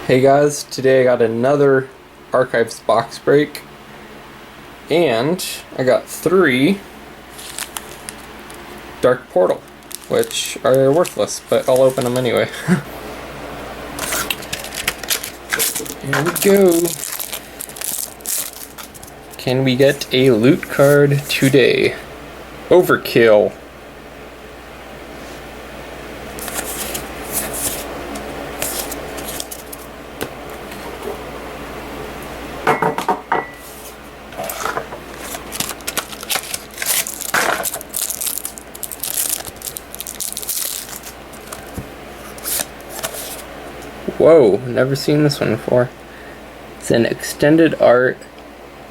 Hey guys, today I got another Archives Box Break, and I got 3 Dark Portal, which are worthless, but I'll open them anyway. Here we go. Can we get a loot card today? Overkill. Whoa, never seen this one before. It's an extended art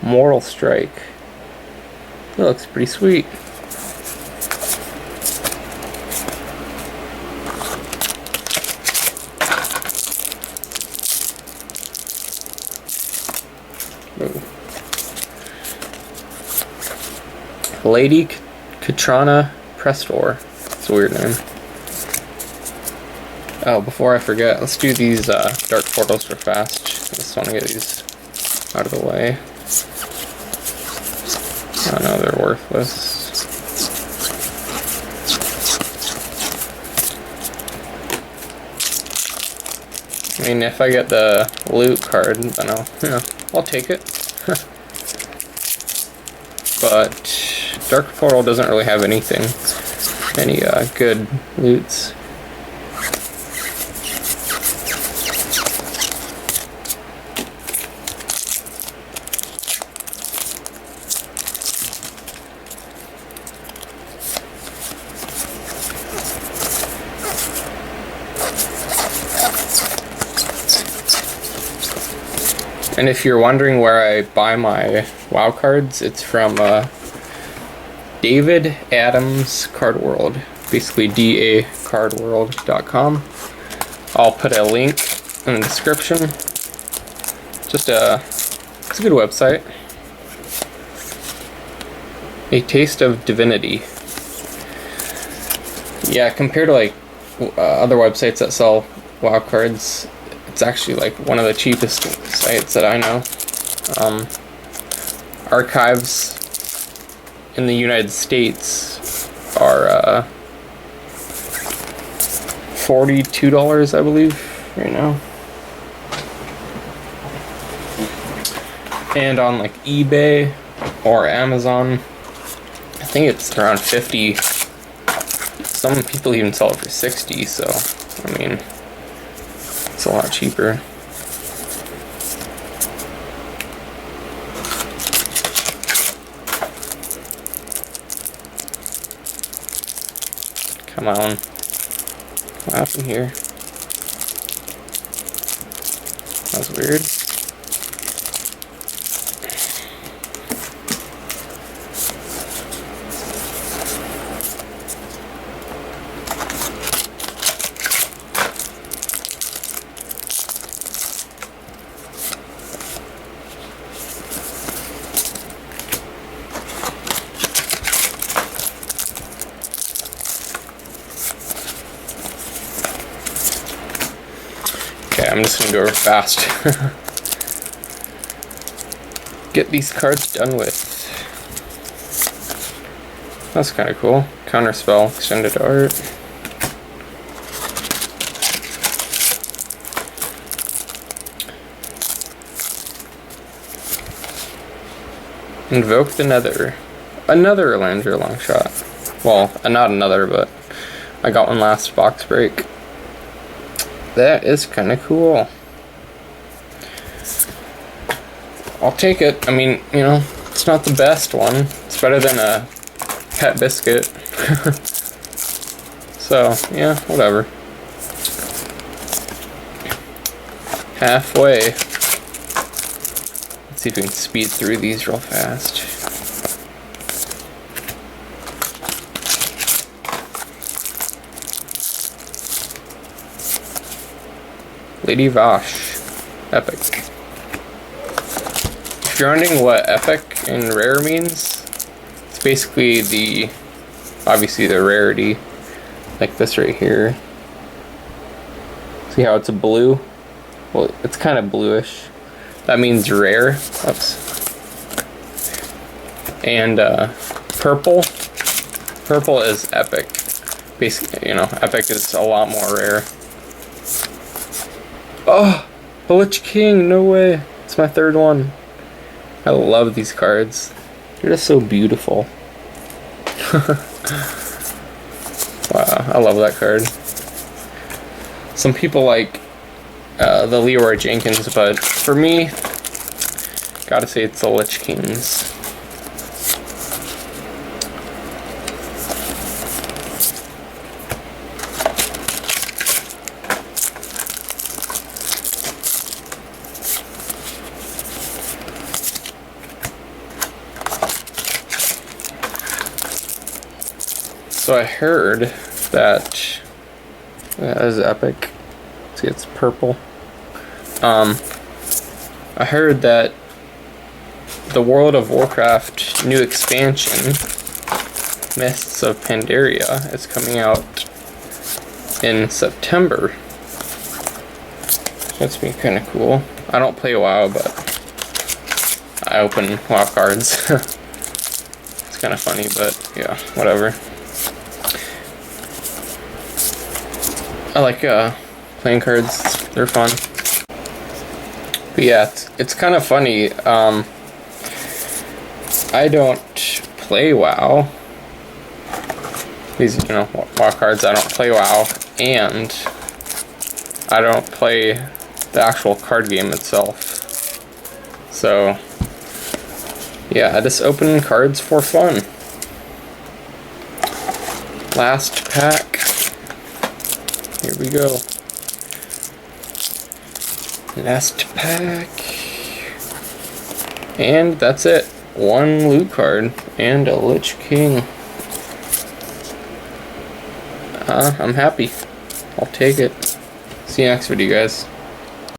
Moral Strike. It looks pretty sweet. Whoa. Lady Katrana Prestor. It's a weird name. Oh, before I forget, let's do these dark portals real fast. I just want to get these out of the way. Oh no, they're worthless. I mean, if I get the loot card, then I'll take it. But Dark Portal doesn't really have anything, any good loots. And if you're wondering where I buy my WoW cards, it's from David Adams Card World, basically dacardworld.com. I'll put a link in the description. It's a good website. A Taste of Divinity. Yeah, compared to like other websites that sell WoW cards, it's actually like one of the cheapest sites that I know. Archives in the United States are $42, I believe, right now. And on like eBay or Amazon, I think it's around 50. Some people even sell it for 60, so I mean, it's a lot cheaper. Come on. What happened here? That was weird. Okay, I'm just gonna go fast. Get these cards done with. That's kind of cool. Counterspell, extended art. Invoke the Nether. Another Landra long shot. Well, not another, but I got one last box break. That is kind of cool. I'll take it. I mean, you know, it's not the best one. It's better than a pet biscuit. So, yeah, whatever. Halfway. Let's see if we can speed through these real fast. Lady Vosh. Epic. If you're wondering what epic and rare means, it's basically obviously the rarity, like this right here. See how it's a blue? Well, it's kind of bluish. That means rare. Oops. And purple. Purple is epic. Basically, you know, epic is a lot more rare. Oh, the Lich King, no way. It's my third one. I love these cards. They're just so beautiful. Wow, I love that card. Some people like the Leroy Jenkins, but for me, gotta say it's the Lich Kings. So I heard that is epic. See, it's purple. I heard that the World of Warcraft new expansion, Mists of Pandaria, is coming out in September. That's been kind of cool. I don't play WoW, but I open WoW cards. It's kind of funny, but yeah, whatever. I like playing cards, they're fun. But yeah, it's kind of funny. I don't play WoW. These, you know, WoW cards, I don't play WoW, and I don't play the actual card game itself. So, yeah, I just open cards for fun. Last pack. Here we go. Last pack. And that's it. One loot card and a Lich King. I'm happy. I'll take it. See you next video, guys.